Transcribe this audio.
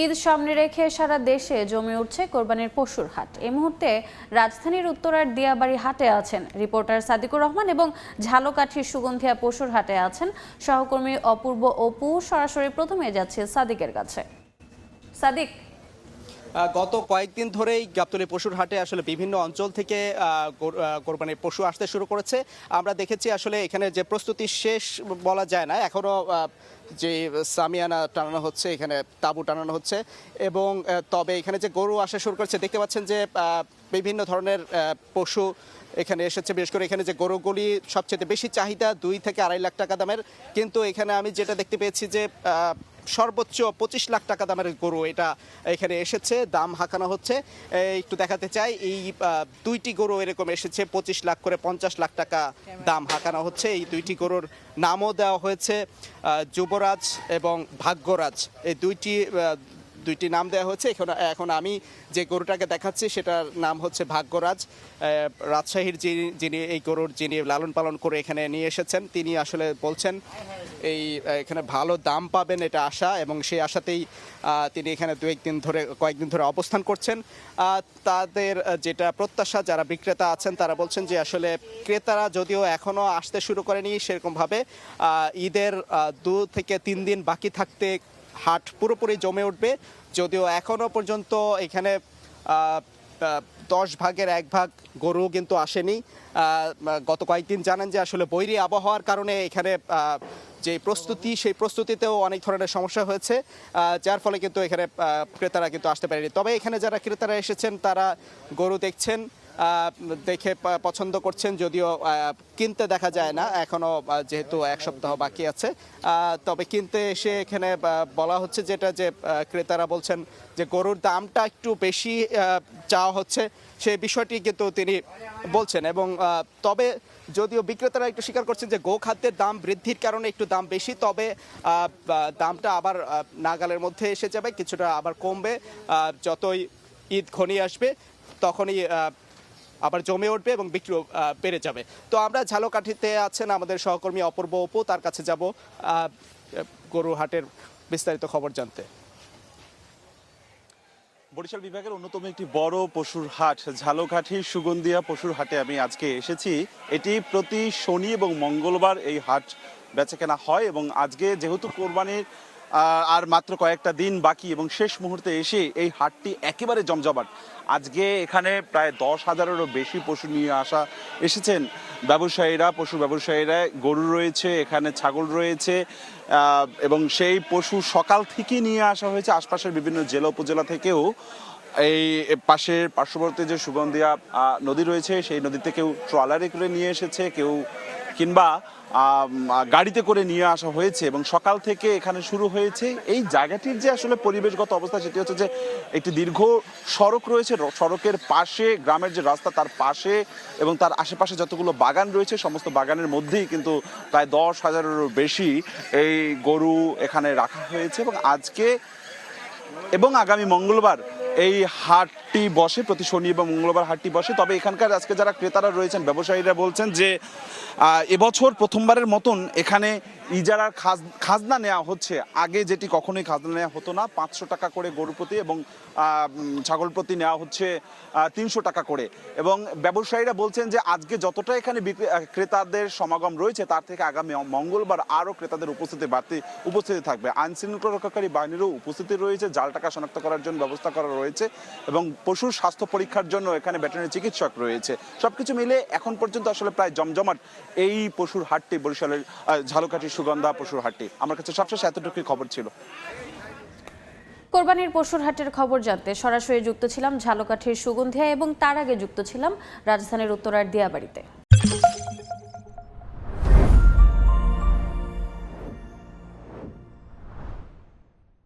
ঈদ সামনে রেখে সারা দেশে জমে উঠছে কোরবানির পশুর হাট। এই মুহূর্তে রাজধানীর উত্তরার দিয়াবাড়ি হাটে আছেন রিপোর্টার সাদিকুর রহমান এবং ঝালকাঠির সুগন্ধিয়া পশুর হাটে আছেন সহকর্মী অপূর্ব অপু। সরাসরি প্রথমে যাচ্ছে সাদিকের কাছে। সাদিক, গত কয়েকদিন ধরেই গাবতলী পশুর হাটে আসলে বিভিন্ন অঞ্চল থেকে কোরবানির পশু আসতে শুরু করেছে। আমরা দেখেছি আসলে এখানে যে প্রস্তুতি শেষ বলা যায় না, এখনও যে সামিয়ানা টানানো হচ্ছে, এখানে তাঁবু টানানো হচ্ছে এবং তবে এখানে যে গরু আসা শুরু করেছে দেখতে পাচ্ছেন যে বিভিন্ন ধরনের পশু এখানে এসেছে। বিশেষ করে এখানে যে গরুগুলি সবচেয়ে বেশি চাহিদা 2 থেকে 2.5 লাখ টাকা দামের, কিন্তু এখানে আমি যেটা দেখতে পেয়েছি যে সর্বোচ্চ 25 লাখ টাকা দামের গরু এটা এখানে এসেছে, দাম হাঁকানো হচ্ছে। একটু দেখাতে চাই, এই 2টি গরু এরকম এসেছে 25 লাখ করে 50 লাখ টাকা দাম হাঁকানো হচ্ছে। এই 2টি গরুর নামও দেওয়া হয়েছে যুবরাজ এবং ভাগ্যরাজ, এই দুইটি নাম দেওয়া হয়েছে। এখন আমি যে গরুটাকে দেখাচ্ছি সেটার নাম হচ্ছে ভাগ্যরাজ। রাজশাহীর যিনি এই গরুর লালন পালন করে এখানে নিয়ে এসেছেন, তিনি আসলে বলছেন এখানে ভালো দাম পাবেন এটা আশা, এবং সেই আশাতেই তিনি এখানে কয়েকদিন ধরে অবস্থান করছেন। তাদের যেটা প্রত্যাশা, যারা বিক্রেতা আছেন তারা বলছেন যে আসলে ক্রেতারা যদিও এখনও আসতে শুরু করেনি সেরকমভাবে, ঈদের 2 থেকে 3 দিন বাকি থাকতে হাট পুরোপুরি জমে উঠবে। যদিও এখনো পর্যন্ত এখানে 10 ভাগের 1 ভাগ গরু কিন্তু আসেনি। গত কয়েকদিন জানেন যে আসলে বৈরী আবহাওয়ার কারণে এখানে যে প্রস্তুতি, সেই প্রস্তুতিতেও অনেক ধরনের সমস্যা হয়েছে, যার ফলে কিন্তু এখানে ক্রেতারা কিন্তু আসতে পারেনি। তবে এখানে যারা ক্রেতারা এসেছেন তারা গরু দেখছেন, দেখে পছন্দ করছেন, যদিও কিনতে দেখা যায় না এখনো, যেহেতু 1 সপ্তাহ বাকি আছে। তবে কিনতে এসে এখানে বলা হচ্ছে যেটা, যে ক্রেতারা বলছেন যে গরুর দামটা একটু বেশি চাওয়া হচ্ছে, সেই বিষয়টি কিন্তু তিনি বলছেন। এবং তবে যদিও বিক্রেতারা একটু স্বীকার করছেন যে গোখাদ্যের দাম বৃদ্ধির কারণে একটু দাম বেশি, তবে দামটা আবার নাগালের মধ্যে এসে যাবে, কিছুটা আবার কমবে। যতই ঈদ ঘনিয়ে আসবে তখনই আবার জমে উঠবে এবং বিক্রিও বেড়ে যাবে। তো আমরা ঝালকাঠিতে আছেন আমাদের সহকর্মী অপূর্ব অপু, তার কাছে যাব গরু হাটের বিস্তারিত খবর জানতে। বরিশাল বিভাগের অন্যতম একটি বড় পশুর হাট ঝালকাঠির সুগন্ধিয়া পশুর হাটে আমি আজকে এসেছি। এটি প্রতি শনি এবং মঙ্গলবার এই হাট বেচাকেনা হয়, এবং আজকে যেহেতু কোরবানির আর মাত্র কয়েকটা দিন বাকি এবং শেষ মুহূর্তে এসে এই হাটটি একেবারে জমজমাট। আজকে এখানে প্রায় 10,000-এরও বেশি পশু নিয়ে এসেছেন ব্যবসায়ীরা, পশু ব্যবসায়ীরা। গরু রয়েছে, এখানে ছাগল রয়েছে, এবং সেই পশু সকাল থেকে নিয়ে আসা হয়েছে আশপাশের বিভিন্ন জেলা উপজেলা থেকেও। এই পার্শ্ববর্তী যে সুগন্ধিয়া নদী রয়েছে, সেই নদীতে কেউ ট্রলারে করে নিয়ে এসেছে, কেউ কিংবা গাড়িতে করে নিয়ে আসা হয়েছে, এবং সকাল থেকে এখানে শুরু হয়েছে। এই জায়গাটির যে আসলে পরিবেশগত অবস্থা সেটি হচ্ছে যে একটি দীর্ঘ সড়ক রয়েছে, সড়কের পাশে গ্রামের যে রাস্তা তার পাশে এবং তার আশেপাশে যতগুলো বাগান রয়েছে সমস্ত বাগানের মধ্যেই কিন্তু প্রায় 10,000-এরও বেশি এই গরু এখানে রাখা হয়েছে। এবং আজকে এবং আগামী মঙ্গলবার এই হাটটি বসে, প্রতি শনি এবং মঙ্গলবার হাটটি বসে। তবে এখানকার আজকে যারা ক্রেতারা রয়েছেন, ব্যবসায়ীরা বলছেন যে এবছর প্রথমবারের মতন এখানে ইজারার খাজনা নেওয়া হচ্ছে। আগে যেটি কখনোই খাজনা নেওয়া হতো না, 500 টাকা করে গরু প্রতি এবং ছাগল প্রতি নেওয়া হচ্ছে 300 টাকা করে। এবং ব্যবসায়ীরা বলছেন যে আজকে যতটা এখানে ক্রেতাদের সমাগম রয়েছে তার থেকে আগামী মঙ্গলবার আরও ক্রেতাদের উপস্থিতি থাকবে। আইন শৃঙ্খলা রক্ষাকারী বাহিনীরও উপস্থিতি রয়েছে, জাল টাকা শনাক্ত করার জন্য ব্যবস্থা করা রয়েছে, এবং পশুর স্বাস্থ্য পরীক্ষার জন্য এখানে ভেটেরিনারি চিকিৎসক রয়েছে। সবকিছু মিলে এখন পর্যন্ত আসলে প্রায় জমজমাট এই পশুর হাটটি, বরিশালের ঝালকাঠির সুগন্ধা পশুর হাটটি। আমার কাছে সবশেষ এতটুকুই খবর ছিল। কোরবানির পশুর হাটের খবর জানতে সরাসরি যুক্ত ছিলাম ঝালকাঠির সুগন্ধিয়া, এবং তার আগে যুক্ত ছিলাম রাজধানীর উত্তরার দিয়াবাড়িতে।